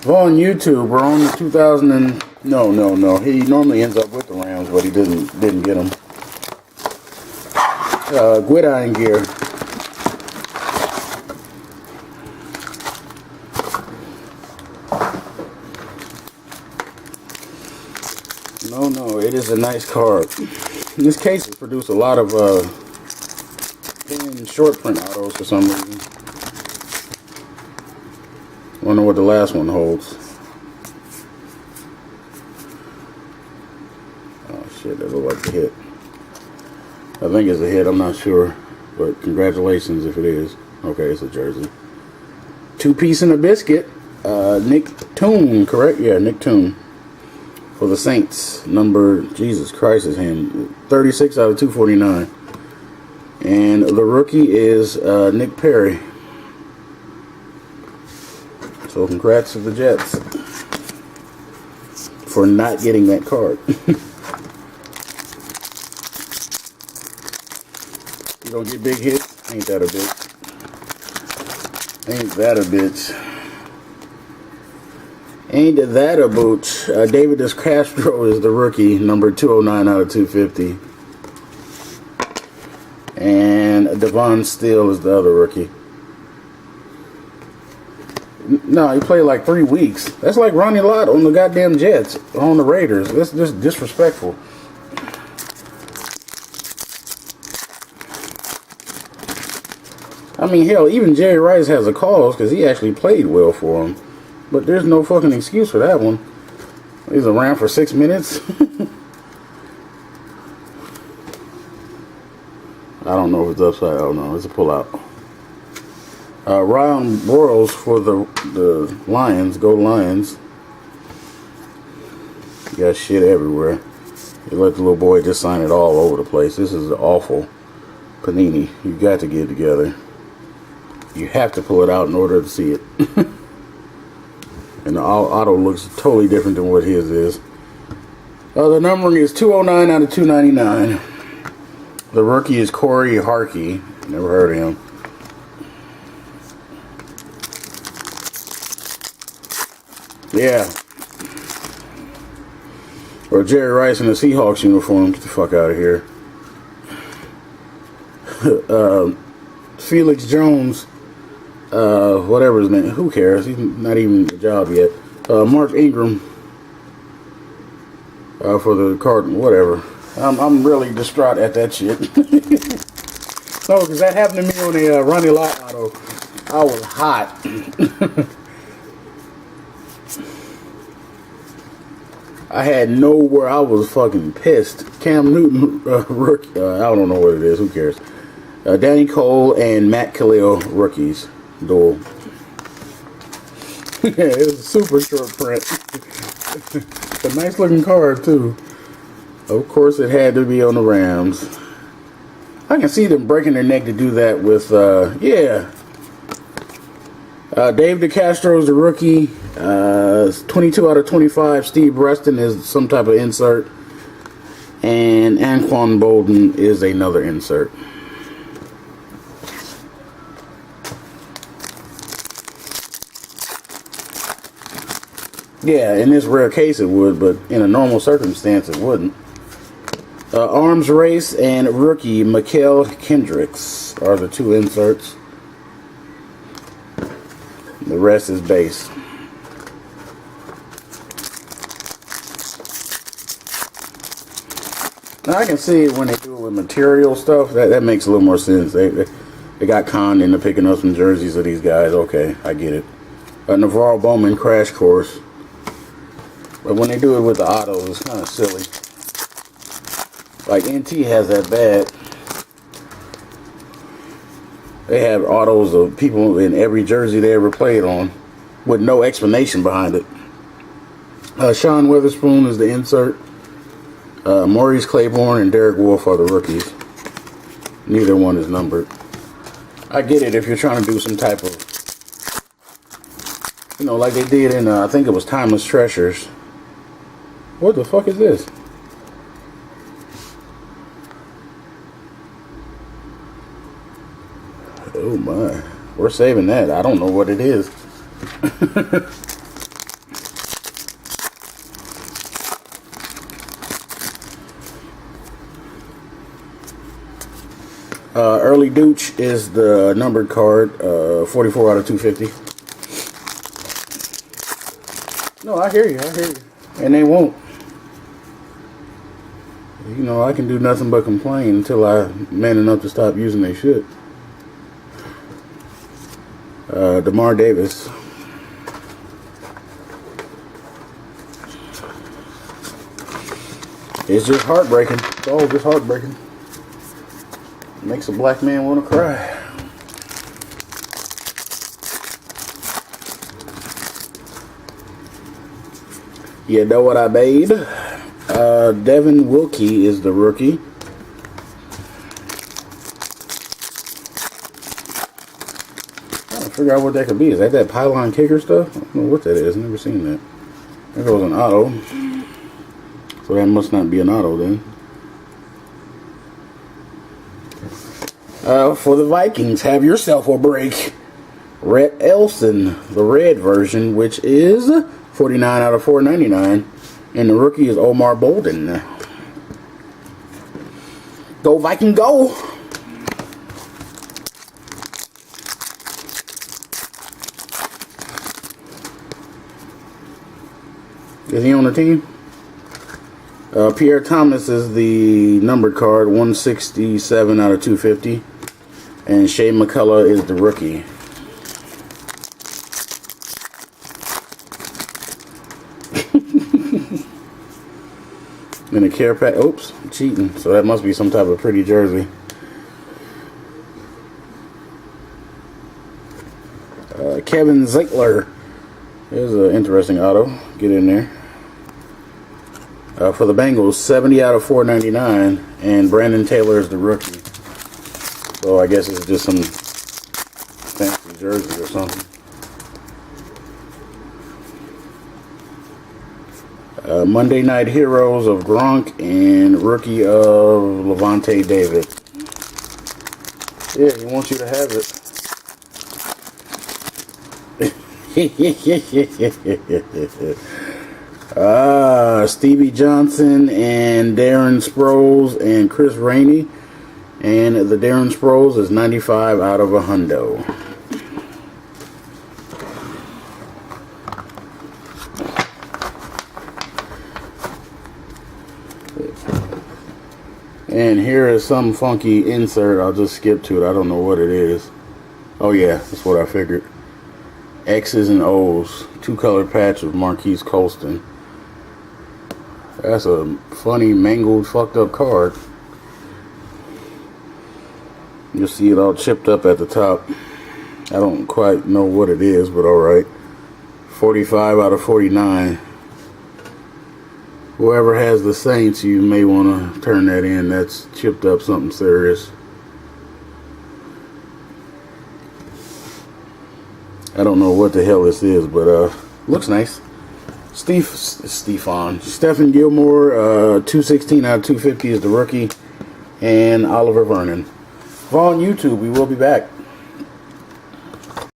On YouTube, we're on the 2000 and no. He normally ends up with the Rams, but he didn't get them. Gridiron gear. No, it is a nice card. This case has produced a lot of thin short print autos for some reason. Wonder what the last one holds. Oh shit, that looked like a hit. I think it's a hit, I'm not sure. But congratulations if it is. Okay, it's a jersey. 2-piece and a biscuit. Nick Toon, correct? Yeah, Nick Toon. For the Saints. Number, Jesus Christ, his hand. 36 out of 249. And the rookie is Nick Perry. So congrats to the Jets for not getting that card. You don't get big hits? Ain't that a bitch? Ain't that a bitch? Ain't that a booch? David Castro is the rookie, number 209 out of 250. And Devon Steele is the other rookie. No, he played like 3 weeks. That's like Ronnie Lott on the goddamn Jets, on the Raiders. That's just disrespectful. I mean, hell, even Jerry Rice has a cause because he actually played well for him. But there's no fucking excuse for that one. He's around for 6 minutes. I don't know if it's upside. Oh no, it's a pullout. Ryan Broyles for the Lions. Go Lions. You got shit everywhere. You let the little boy just sign it all over the place. This is awful. Panini, you got to get it together. You have to pull it out in order to see it. And the auto looks totally different than what his is. The numbering is 209 out of 299. The rookie is Corey Harkey. Never heard of him. Yeah. Or Jerry Rice in the Seahawks uniform. Get the fuck out of here. Felix Jones. Whatever his name. Who cares? He's not even a job yet. Mark Ingram. For the Cardinals. Whatever. I'm really distraught at that shit. No, because that happened to me on a Ronnie Lott auto. I was hot. I had nowhere. I was fucking pissed. Cam Newton, rookie. I don't know what it is. Who cares? Danny Cole and Matt Khalil, rookies. Duel. Yeah, it was a super short print. A nice looking card, too. Of course, it had to be on the Rams. I can see them breaking their neck to do that with, yeah. Dave DeCastro is the rookie. 22 out of 25. Steve Reston is some type of insert. And Anquan Bolden is another insert. Yeah, in this rare case it would, but in a normal circumstance it wouldn't. Arms Race and rookie Mikael Kendricks are the two inserts. The rest is base. Now I can see when they do it with material stuff, that makes a little more sense. They got conned into picking up some jerseys of these guys. Okay, I get it. Navarro Bowman Crash Course. But when they do it with the autos, it's kind of silly. Like NT has that bad. They have autos of people in every jersey they ever played on with no explanation behind it. Sean Witherspoon is the insert. Maurice Claiborne and Derek Wolfe are the rookies. Neither one is numbered. I get it if you're trying to do some type of, you know, like they did in, I think it was Timeless Treasures. What the fuck is this? Oh my. We're saving that. I don't know what it is. Early Dooch is the numbered card, 44 out of 250. No, I hear you. And they won't. You know, I can do nothing but complain until I'm man enough to stop using their shit. DeMar Davis. It's just heartbreaking. It's all just heartbreaking. It makes a black man want to cry. You know what I made? Devin Wilkie is the rookie. Trying to figure out what that could be. Is that pylon kicker stuff? I don't know what that is. Never seen that. There goes an auto. So that must not be an auto then. For the Vikings, have yourself a break. Rhett Elson, the red version, which is 49 out of 499. And the rookie is Omar Bolden. Go Viking, go! Is he on the team? Pierre Thomas is the numbered card, 167 out of 250. And Shea McCullough is the rookie. In a care pack. Oops, I'm cheating. So that must be some type of pretty jersey. Kevin Ziegler. There's an interesting auto. Get in there. For the Bengals, 70 out of 499. And Brandon Taylor is the rookie. So I guess it's just some fancy jersey or something. Monday Night Heroes of Gronk and rookie of Levante David. Yeah, he wants you to have it. Stevie Johnson and Darren Sproles and Chris Rainey. And the Darren Sproles is 95 out of 100. And here is some funky insert. I'll just skip to it. I don't know what it is. Oh yeah, that's what I figured. X's and O's. 2-color patch of Marquise Colston. That's a funny, mangled, fucked up card. You'll see it all chipped up at the top. I don't quite know what it is, but alright. 45 out of 49. Whoever has the Saints, you may want to turn that in. That's chipped up something serious. I don't know what the hell this is, but looks nice. Stephen Gilmore, 216 out of 250 is the rookie. And Oliver Vernon. On YouTube, we will be back.